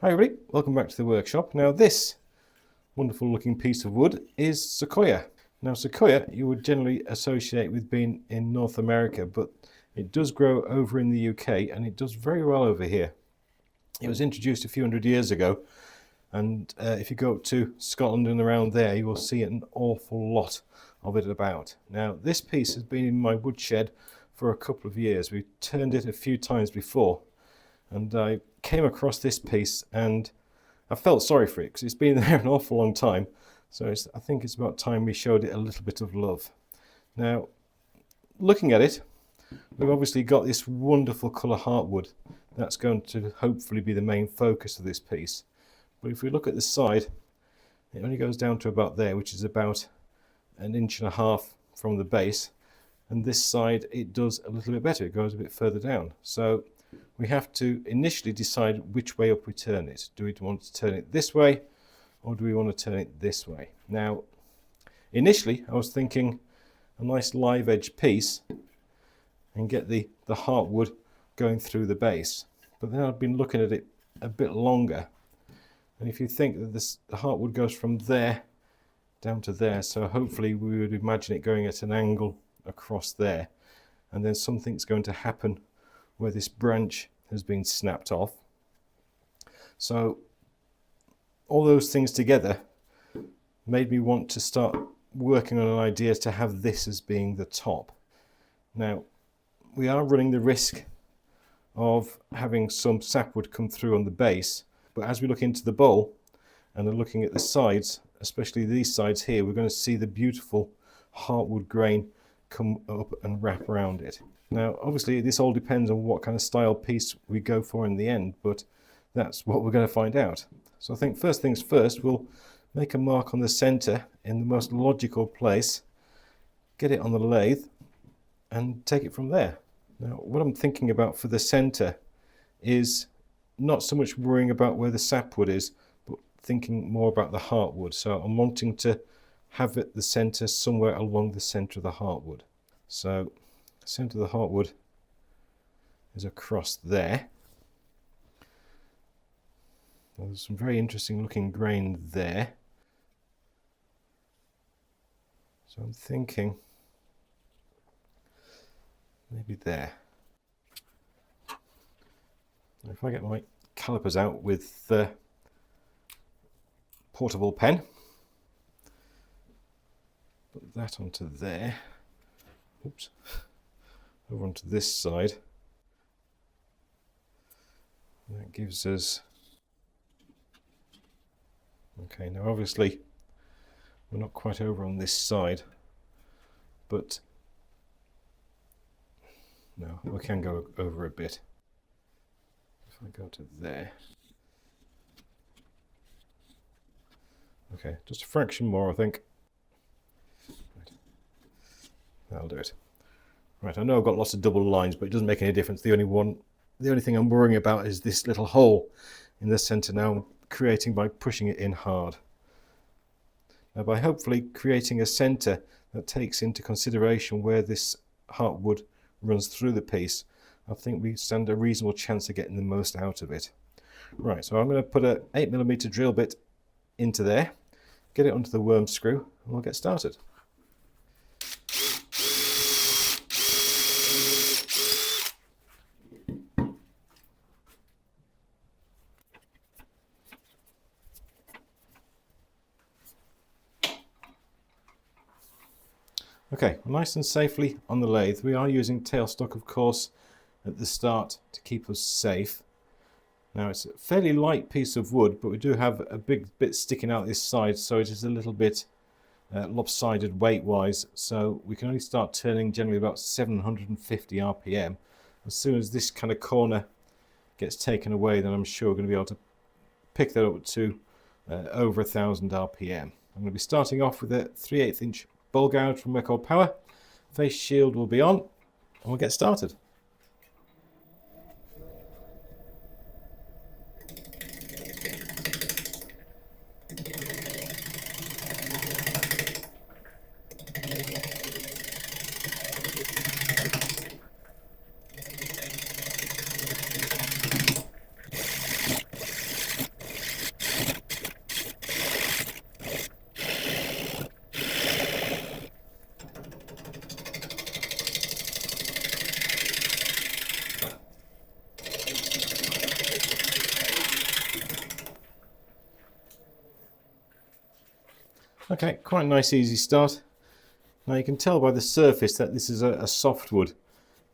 Hi everybody, welcome back to the workshop. Now this wonderful looking piece of wood is Sequoia. Now Sequoia you would generally associate with being in North America, but it does grow over in the UK and it does very well over here. It was introduced a few hundred years ago, and if you go up to Scotland and around there you will see an awful lot of it about. Now this piece has been in my woodshed for a couple of years. We've turned it a few times before, and I came across this piece and I felt sorry for it because it's been there an awful long time. So I think it's about time we showed it a little bit of love. Now, looking at it, we've obviously got this wonderful colour heartwood. That's going to hopefully be the main focus of this piece. But if we look at the side, it only goes down to about there, which is about 1.5 inches from the base. And this side, it does a little bit better. It goes a bit further down. So we have to initially decide which way up we turn it. Do we want to turn it this way, or do we want to turn it this way? Now, initially I was thinking a nice live edge piece and get the heartwood going through the base. But then I've been looking at it a bit longer, and if you think that the heartwood goes from there down to there, so hopefully we would imagine it going at an angle across there, and then something's going to happen where this branch has been snapped off. So all those things together made me want to start working on an idea to have this as being the top. Now we are running the risk of having some sapwood come through on the base, but as we look into the bowl and are looking at the sides, especially these sides here, we're going to see the beautiful heartwood grain come up and wrap around it. Now obviously this all depends on what kind of style piece we go for in the end, but that's what we're going to find out. So I think first things first, we'll make a mark on the center in the most logical place, get it on the lathe and take it from there. Now what I'm thinking about for the center is not so much worrying about where the sapwood is, but thinking more about the heartwood. So I'm wanting to have it the center somewhere along the center of the heartwood. So the center of the heartwood is across there. Well, there's some very interesting looking grain there. So I'm thinking maybe there. If I get my calipers out with the portable pen, put that onto there. Oops. Over onto this side. That gives us, okay, now obviously we're not quite over on this side, but no, we can go over a bit. If I go to there, okay, just a fraction more I think. Right. That'll do it. Right, I know I've got lots of double lines, but it doesn't make any difference. The only thing I'm worrying about is this little hole in the center now I'm creating by pushing it in hard. Now by hopefully creating a center that takes into consideration where this heartwood runs through the piece, I think we stand a reasonable chance of getting the most out of it. Right, so I'm going to put a 8mm drill bit into there, get it onto the worm screw, and we'll get started. Okay, nice and safely on the lathe. We are using tailstock, of course, at the start to keep us safe. Now it's a fairly light piece of wood, but we do have a big bit sticking out this side, so it is a little bit lopsided weight-wise. So we can only start turning generally about 750 RPM. As soon as this kind of corner gets taken away, then I'm sure we're going to be able to pick that up to over 1000 RPM. I'm going to be starting off with a 3/8 inch bowl gouge from Record Power. Face shield will be on, and we'll get started. Okay, quite a nice easy start. Now you can tell by the surface that this is a softwood,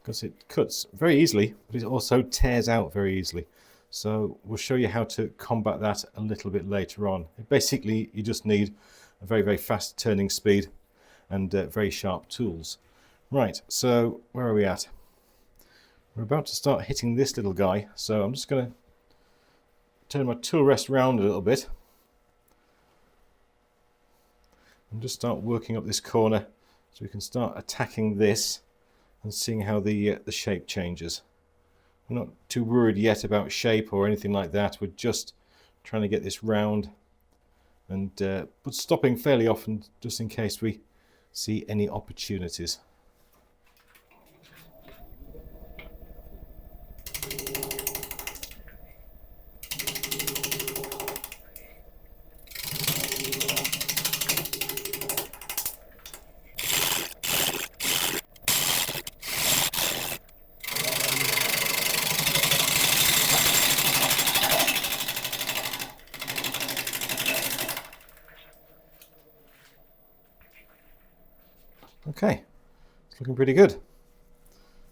because it cuts very easily, but it also tears out very easily. So we'll show you how to combat that a little bit later on. Basically, you just need a very, very fast turning speed and very sharp tools. Right, so where are we at? We're about to start hitting this little guy, so I'm just going to turn my tool rest around a little bit and just start working up this corner so we can start attacking this and seeing how the shape changes. I'm not too worried yet about shape or anything like that. We're just trying to get this round, and but stopping fairly often just in case we see any opportunities. Okay, it's looking pretty good.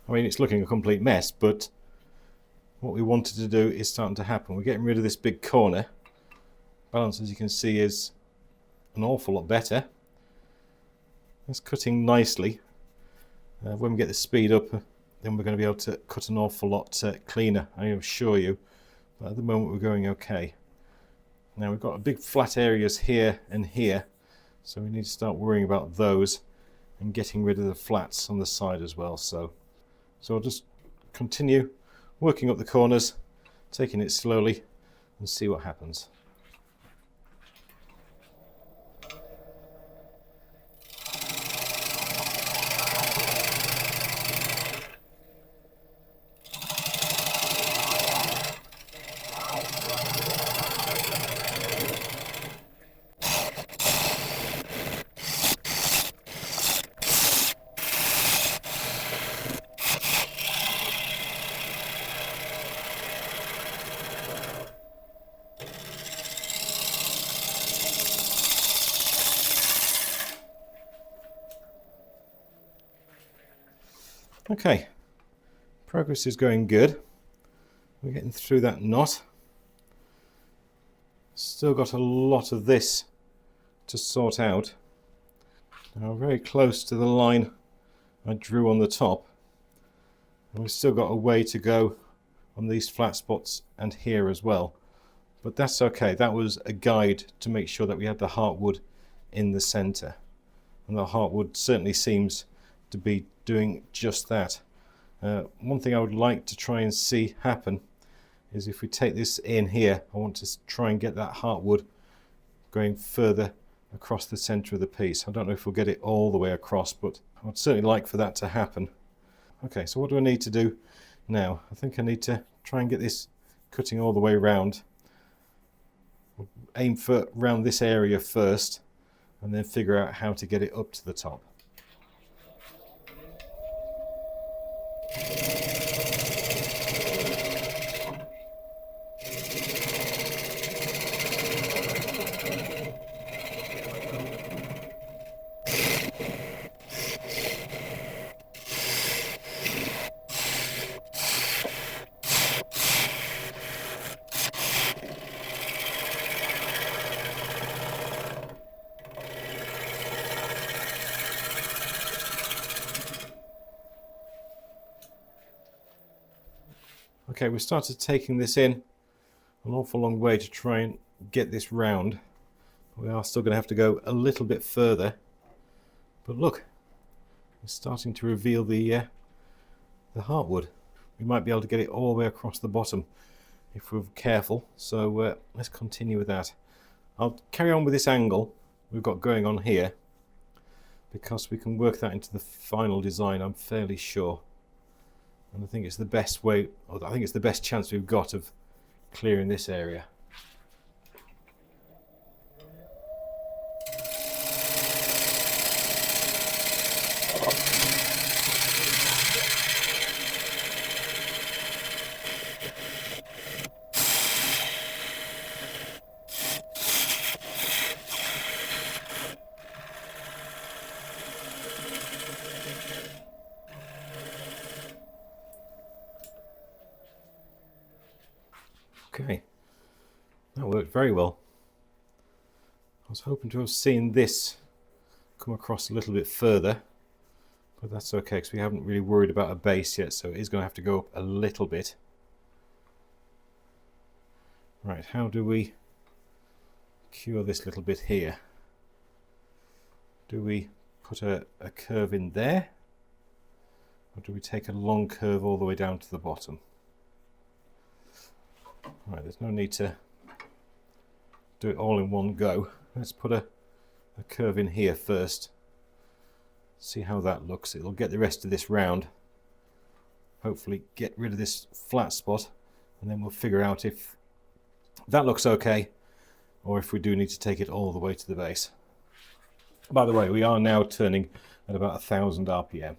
I mean, it's looking a complete mess, but what we wanted to do is starting to happen. We're getting rid of this big corner. Balance, as you can see, is an awful lot better. It's cutting nicely. When we get the speed up, then we're going to be able to cut an awful lot cleaner, I assure you. But at the moment we're going okay. Now we've got big flat areas here and here, so we need to start worrying about those and getting rid of the flats on the side as well. So I'll just continue working up the corners, taking it slowly, and see what happens. Okay, progress is going good. We're getting through that knot. Still got a lot of this to sort out. Now I'm very close to the line I drew on the top, and we've still got a way to go on these flat spots and here as well. But that's okay. That was a guide to make sure that we had the heartwood in the center, and the heartwood certainly seems to be doing just that. One thing I would like to try and see happen is if we take this in here, I want to try and get that heartwood going further across the center of the piece. I don't know if we'll get it all the way across, but I would certainly like for that to happen. Okay, so what do I need to do now? I think I need to try and get this cutting all the way around. Aim for around this area first, and then figure out how to get it up to the top. Okay, we started taking this in an awful long way to try and get this round. We are still going to have to go a little bit further. But look, it's starting to reveal the heartwood. We might be able to get it all the way across the bottom if we're careful. So let's continue with that. I'll carry on with this angle we've got going on here, because we can work that into the final design, I'm fairly sure. And I think it's the best way, or I think it's the best chance we've got of clearing this area. Okay, that worked very well. I was hoping to have seen this come across a little bit further, but that's okay because we haven't really worried about a base yet, so it is going to have to go up a little bit. Right, how do we cure this little bit here? Do we put a curve in there, or do we take a long curve all the way down to the bottom? Right, there's no need to do it all in one go. Let's put a curve in here first. See how that looks. It'll get the rest of this round. Hopefully get rid of this flat spot, and then we'll figure out if that looks okay or if we do need to take it all the way to the base. By the way, we are now turning at about 1000 RPM.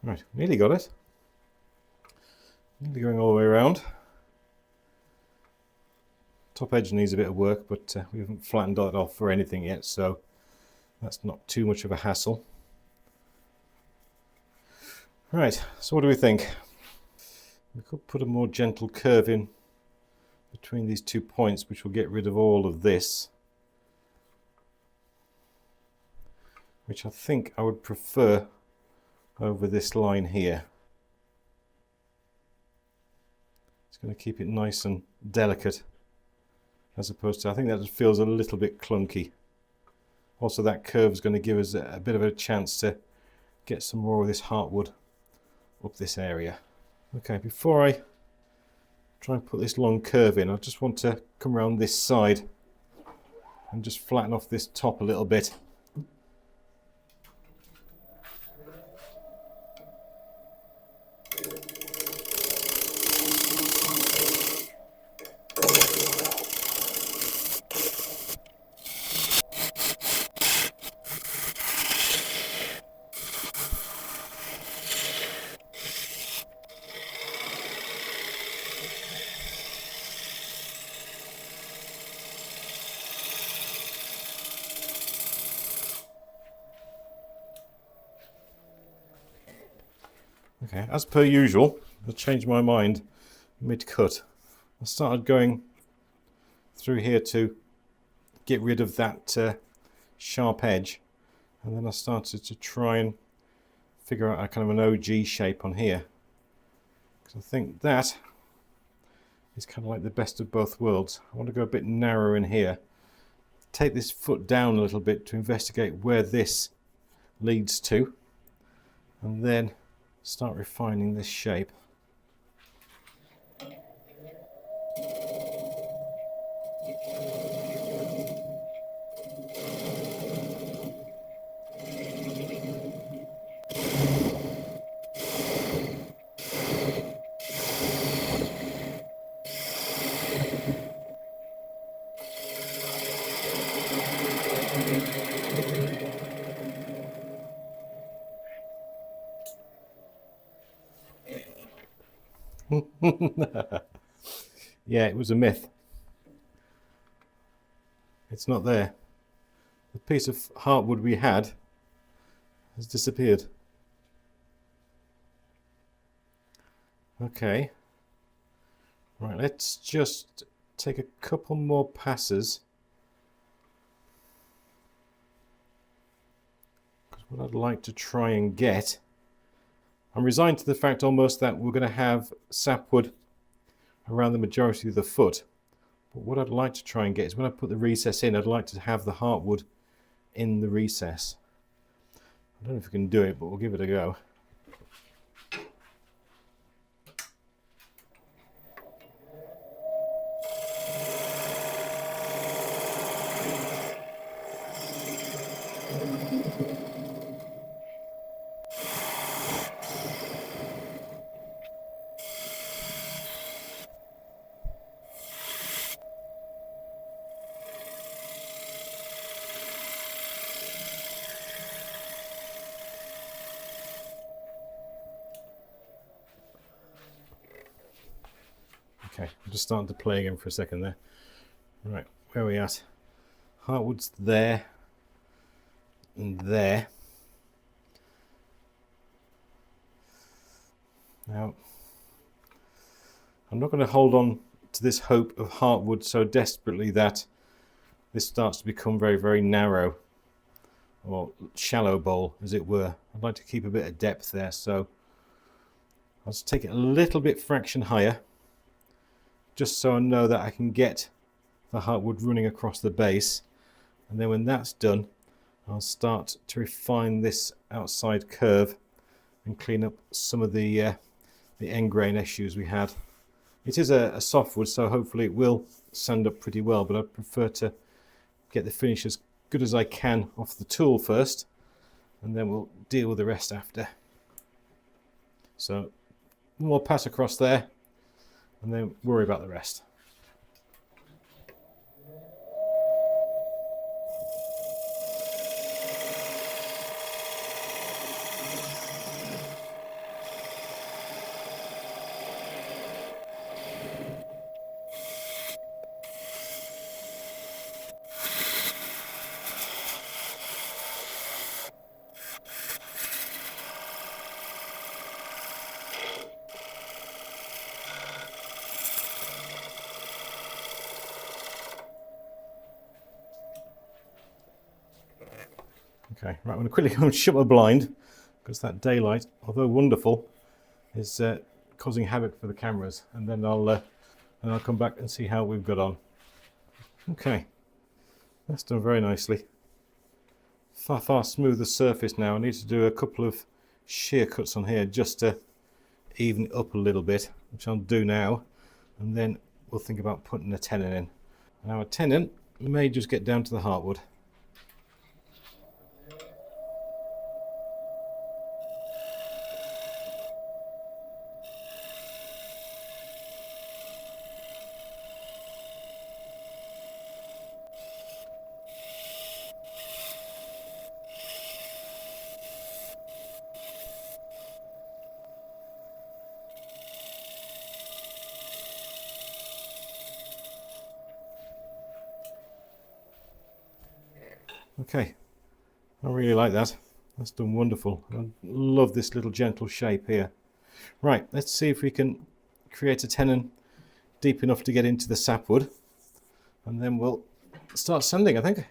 Right, nearly got it. Nearly going all the way around. Top edge needs a bit of work, but we haven't flattened it off for anything yet, so that's not too much of a hassle. Right, so what do we think? We could put a more gentle curve in between these 2 points, which will get rid of all of this, which I think I would prefer over this line here. It's going to keep it nice and delicate, as opposed to, I think that just feels a little bit clunky. Also, that curve is going to give us a bit of a chance to get some more of this heartwood up this area. Okay, before I try and put this long curve in, I just want to come around this side and just flatten off this top a little bit. Okay, as per usual, I changed my mind mid-cut. I started going through here to get rid of that sharp edge, and then I started to try and figure out a kind of an OG shape on here, because I think that is kind of like the best of both worlds. I want to go a bit narrow in here, take this foot down a little bit to investigate where this leads to, and then start refining this shape. Yeah, it was a myth. It's not there. The piece of heartwood we had has disappeared. Okay. Right, let's just take a couple more passes. Because what I'd like to try and get, I'm resigned to the fact almost that we're going to have sapwood around the majority of the foot. But what I'd like to try and get is when I put the recess in, I'd like to have the heartwood in the recess. I don't know if we can do it, but we'll give it a go. Okay, I'm just starting to play again for a second there. Right, where are we at? Heartwood's there and there. Now, I'm not going to hold on to this hope of heartwood so desperately that this starts to become very, very narrow, or shallow bowl, as it were. I'd like to keep a bit of depth there, so I'll just take it a little bit fraction higher, just so I know that I can get the heartwood running across the base. And then when that's done, I'll start to refine this outside curve and clean up some of the end grain issues we had. It is a softwood, so hopefully it will sand up pretty well, but I prefer to get the finish as good as I can off the tool first, and then we'll deal with the rest after. So one more pass across there, and then worry about the rest. Okay, right, I'm going to quickly go and shut my blind, because that daylight, although wonderful, is causing havoc for the cameras, and then I'll come back and see how we've got on. Okay, that's done very nicely. Far smoother surface now. I need to do a couple of shear cuts on here just to even it up a little bit, which I'll do now, and then we'll think about putting a tenon in. Now a tenon may just get down to the heartwood. Okay, I really like that. That's done wonderful. I love this little gentle shape here. Right, let's see if we can create a tenon deep enough to get into the sapwood, and then we'll start sanding, I think.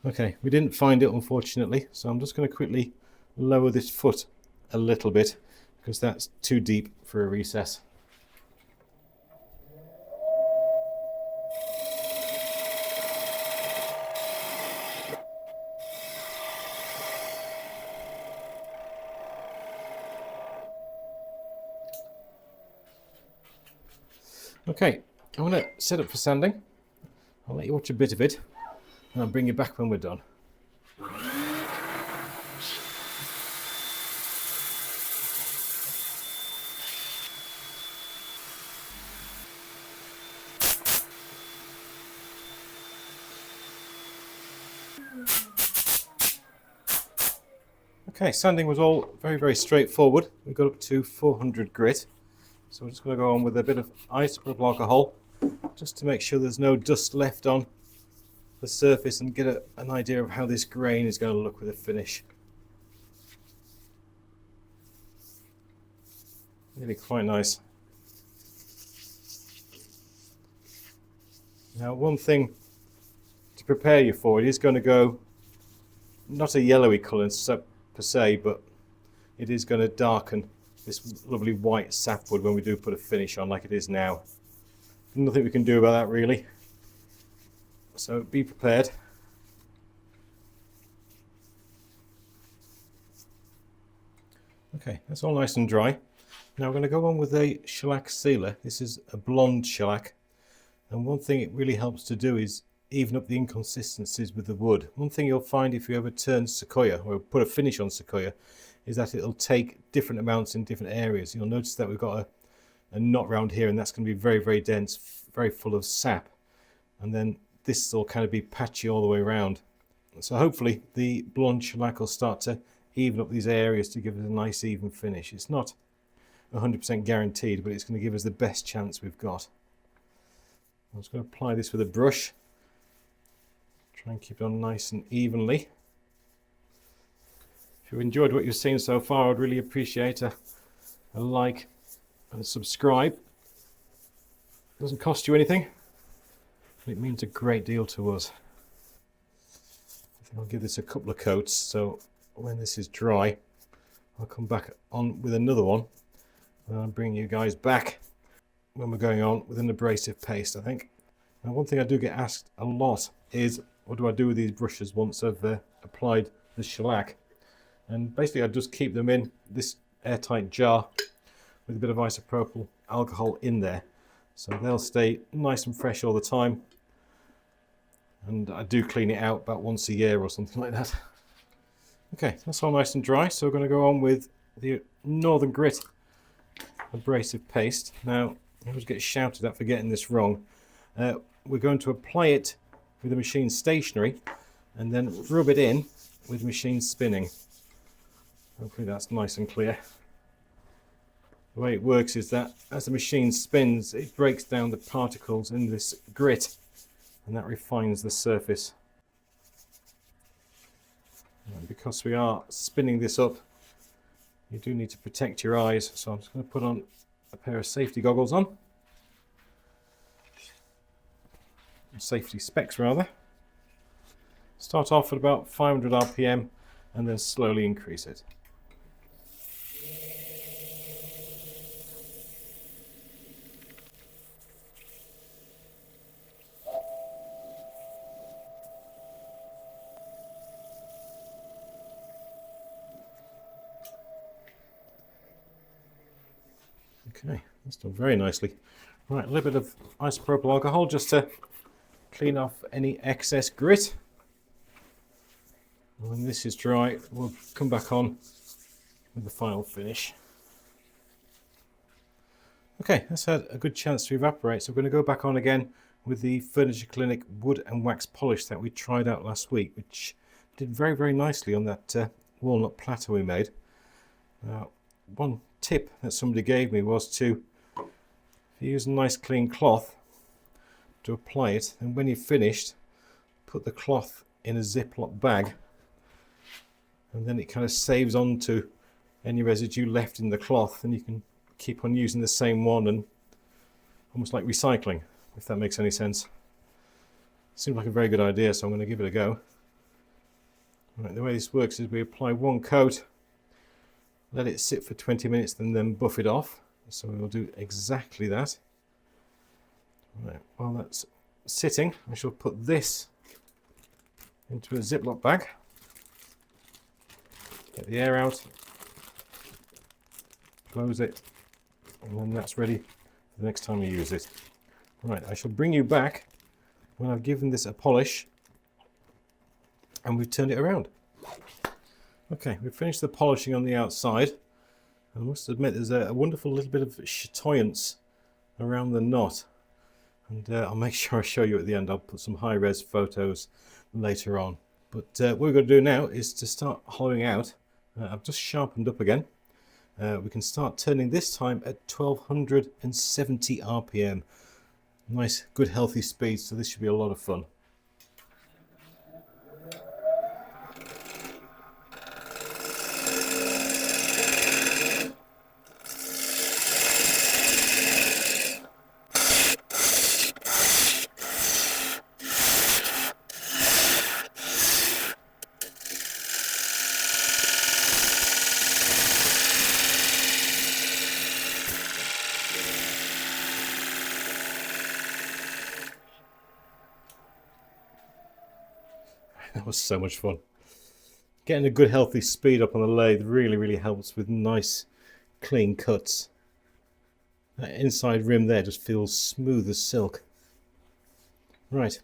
Okay, we didn't find it unfortunately, so I'm just going to quickly lower this foot a little bit because that's too deep for a recess. Okay, I'm going to set up for sanding. I'll let you watch a bit of it, and I'll bring you back when we're done. Okay, sanding was all very straightforward. We got up to 400 grit, so we're just going to go on with a bit of isopropyl alcohol just to make sure there's no dust left on the surface and get an idea of how this grain is going to look with a finish. Really quite nice. Now one thing to prepare you for, it is going to go not a yellowy colour per se, but it is going to darken this lovely white sapwood when we do put a finish on like it is now. Nothing we can do about that really, so be prepared. Okay, that's all nice and dry. Now we're going to go on with a shellac sealer. This is a blonde shellac, and one thing it really helps to do is even up the inconsistencies with the wood. One thing you'll find if you ever turn Sequoia or put a finish on Sequoia is that it'll take different amounts in different areas. You'll notice that we've got a knot round here, and that's going to be very, very dense, very full of sap, and then this will kind of be patchy all the way around. So hopefully the blonde shellac will start to even up these areas to give us a nice even finish. It's not 100% guaranteed, but it's going to give us the best chance we've got. I'm just going to apply this with a brush, try and keep it on nice and evenly. If you've enjoyed what you've seen so far, I'd really appreciate a like and a subscribe. It doesn't cost you anything, but it means a great deal to us. I think I'll give this a couple of coats, so when this is dry I'll come back on with another one, and I'll bring you guys back when we're going on with an abrasive paste, I think. Now, one thing I do get asked a lot is, what do I do with these brushes once I've applied the shellac? And basically I just keep them in this airtight jar with a bit of isopropyl alcohol in there, so they'll stay nice and fresh all the time. And I do clean it out about once a year or something like that. Okay, that's all nice and dry, so we're going to go on with the Northern Grit abrasive paste. Now, I always get shouted at for getting this wrong. We're going to apply it with the machine stationary and then rub it in with machine spinning. Hopefully that's nice and clear. The way it works is that as the machine spins, it breaks down the particles in this grit, and that refines the surface. And because we are spinning this up, you do need to protect your eyes, so I'm just going to put on a pair of safety goggles on. Safety specs rather. Start off at about 500 RPM and then slowly increase it. Okay, that's done very nicely. Right, a little bit of isopropyl alcohol just to clean off any excess grit. And when this is dry, we'll come back on with the final finish. Okay, that's had a good chance to evaporate, so we're going to go back on again with the Furniture Clinic wood and wax polish that we tried out last week, which did very, very nicely on that walnut platter we made. One tip that somebody gave me was to use a nice clean cloth to apply it, and when you've finished, put the cloth in a Ziploc bag, and then it kind of saves on to any residue left in the cloth, and you can keep on using the same one, and almost like recycling, if that makes any sense. Seems like a very good idea, so I'm going to give it a go. Right, the way this works is we apply one coat, let it sit for 20 minutes, and then buff it off. So we'll do exactly that. Right, while that's sitting, I shall put this into a Ziploc bag, get the air out, close it, and then that's ready for the next time you use it. Right, I shall bring you back when I've given this a polish and we've turned it around. Okay, we've finished the polishing on the outside. I must admit there's a wonderful little bit of chatoyance around the knot, and I'll make sure I show you at the end. I'll put some high-res photos later on. But what we're going to do now is to start hollowing out. I've just sharpened up again. We can start turning this time at 1270 RPM. Nice, good, healthy speed, so this should be a lot of fun. That was so much fun. Getting a good healthy speed up on the lathe really, really helps with nice clean cuts. That inside rim there just feels smooth as silk. Right,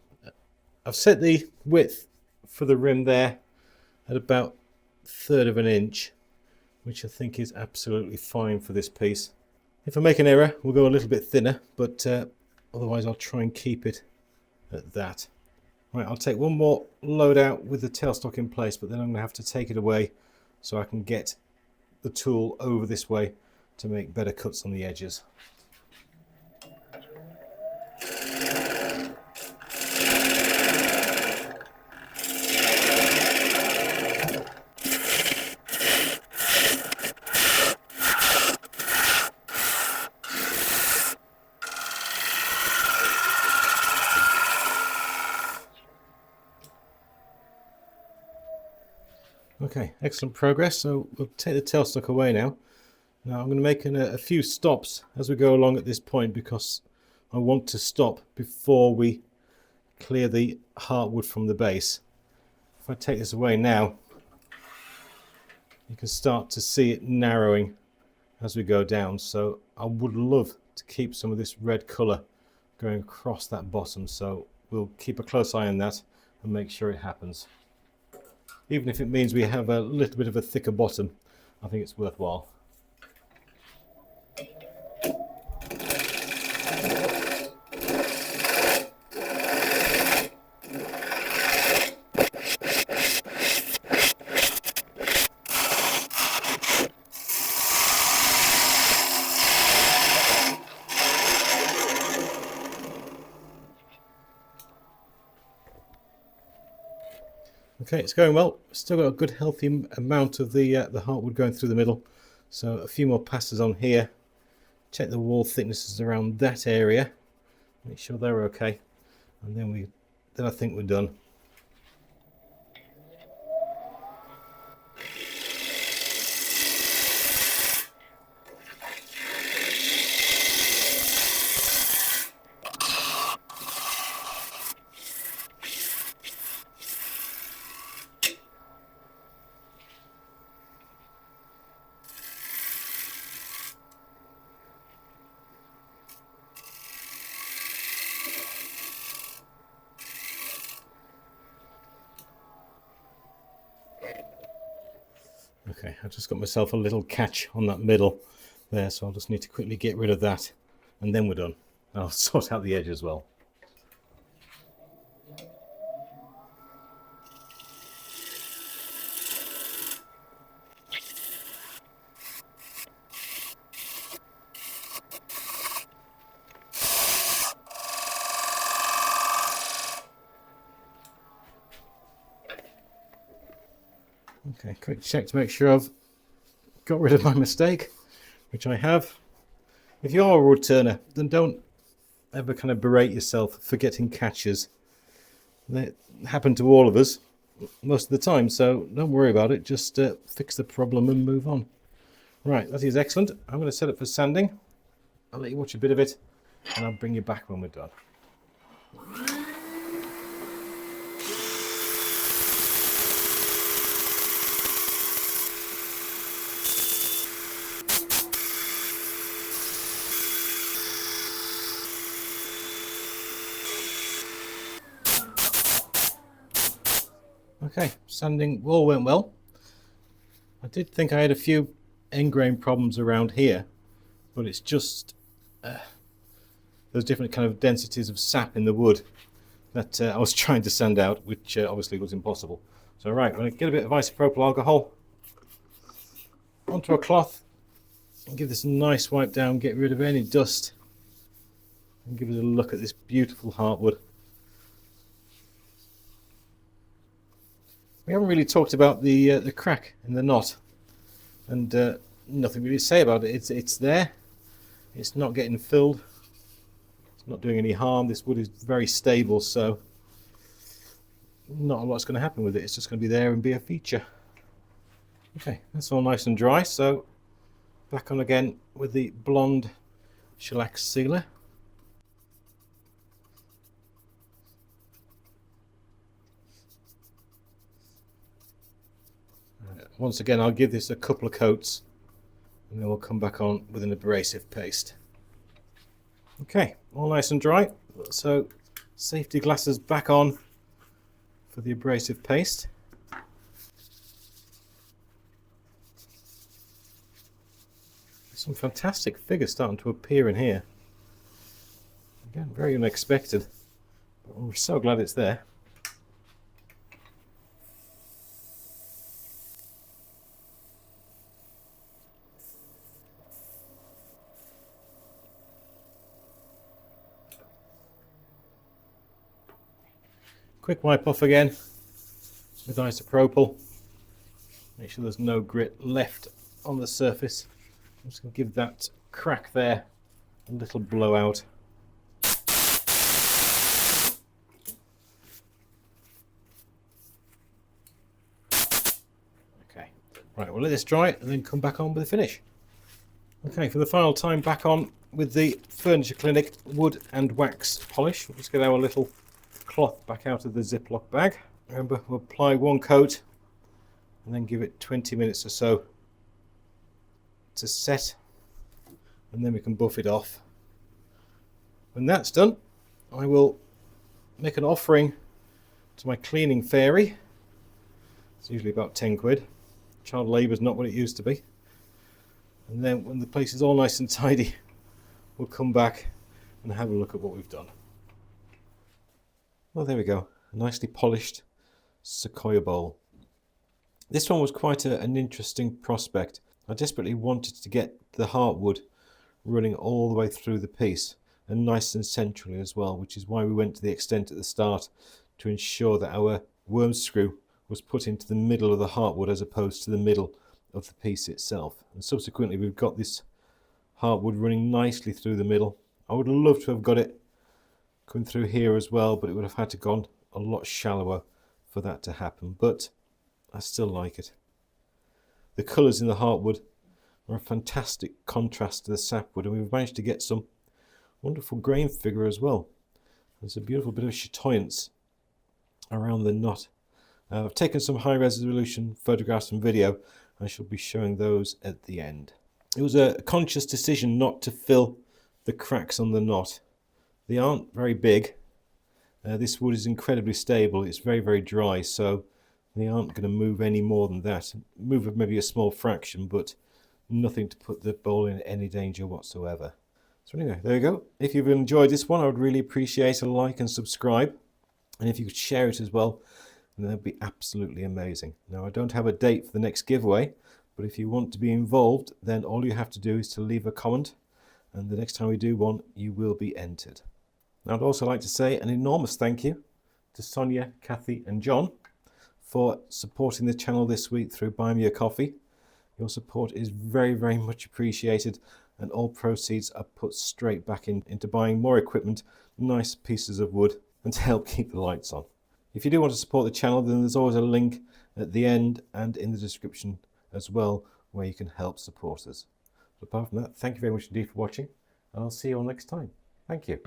I've set the width for the rim there at about 1/3 of an inch, which I think is absolutely fine for this piece. If I make an error, we'll go a little bit thinner, but otherwise I'll try and keep it at that. Right, I'll take one more load out with the tailstock in place, but then I'm going to have to take it away so I can get the tool over this way to make better cuts on the edges. Okay, excellent progress. So we'll take the tailstock away now. Now I'm going to make a few stops as we go along at this point, because I want to stop before we clear the heartwood from the base. If I take this away now, you can start to see it narrowing as we go down. So I would love to keep some of this red colour going across that bottom. So we'll keep a close eye on that and make sure it happens. Even if it means we have a little bit of a thicker bottom, I think it's worthwhile. Okay, it's going well. Still got a good healthy amount of the heartwood going through the middle. So a few more passes on here. Check the wall thicknesses around that area. Make sure they're okay. And then I think we're done. Okay, I've just got myself a little catch on that middle there, so I'll just need to quickly get rid of that, and then we're done. I'll sort out the edge as well. Okay, quick check to make sure I've got rid of my mistake, which I have. If you are a wood turner, then don't ever kind of berate yourself for getting catches. They happen to all of us most of the time, so don't worry about it. Just fix the problem and move on. Right, that is excellent. I'm going to set up for sanding. I'll let you watch a bit of it, and I'll bring you back when we're done. Okay, sanding all went well. I did think I had a few end grain problems around here, but it's just there's different kind of densities of sap in the wood that I was trying to sand out, which obviously was impossible. So right, I'm going to get a bit of isopropyl alcohol onto a cloth and give this a nice wipe down, get rid of any dust, and give us a look at this beautiful heartwood. We haven't really talked about the crack in the knot, and nothing really to say about it. It's there. It's not getting filled. It's not doing any harm. This wood is very stable, so not a lot's going to happen with it. It's just going to be there and be a feature. Okay, that's all nice and dry. So back on again with the blonde shellac sealer. Once again, I'll give this a couple of coats, and then we'll come back on with an abrasive paste. Okay, all nice and dry. So safety glasses back on for the abrasive paste. Some fantastic figures starting to appear in here. Again, very unexpected, but we're so glad it's there. Quick wipe off again with isopropyl. Make sure there's no grit left on the surface. I'm just going to give that crack there a little blowout. Okay, right, we'll let this dry and then come back on with the finish. Okay, for the final time, back on with the Furniture Clinic wood and wax polish. We'll just get our little cloth back out of the Ziploc bag. Remember, we'll apply one coat and then give it 20 minutes or so to set, and then we can buff it off. When that's done, I will make an offering to my cleaning fairy. It's usually about 10 quid. Child labour is not what it used to be. And then when the place is all nice and tidy, we'll come back and have a look at what we've done. Well, there we go, a nicely polished Sequoia bowl. This one was quite an interesting prospect. I desperately wanted to get the heartwood running all the way through the piece and nice and centrally as well, which is why we went to the extent at the start to ensure that our worm screw was put into the middle of the heartwood as opposed to the middle of the piece itself. And subsequently we've got this heartwood running nicely through the middle. I would love to have got it coming through here as well, but it would have had to gone a lot shallower for that to happen, but I still like it. The colours in the heartwood are a fantastic contrast to the sapwood, and we've managed to get some wonderful grain figure as well. There's a beautiful bit of chatoyance around the knot. I've taken some high resolution photographs and video. I shall be showing those at the end. It was a conscious decision not to fill the cracks on the knot. They aren't very big. This wood is incredibly stable. It's very, very dry, so they aren't going to move any more than that. Move maybe a small fraction, but nothing to put the bowl in any danger whatsoever. So anyway, there you go. If you've enjoyed this one, I would really appreciate a like and subscribe. And if you could share it as well, then that'd be absolutely amazing. Now, I don't have a date for the next giveaway, but if you want to be involved, then all you have to do is to leave a comment, and the next time we do one, you will be entered. Now, I'd also like to say an enormous thank you to Sonia, Kathy and John for supporting the channel this week through Buy Me a Coffee. Your support is very, very much appreciated, and all proceeds are put straight back into buying more equipment, nice pieces of wood, and to help keep the lights on. If you do want to support the channel, then there's always a link at the end and in the description as well where you can help support us. But apart from that, thank you very much indeed for watching, and I'll see you all next time. Thank you.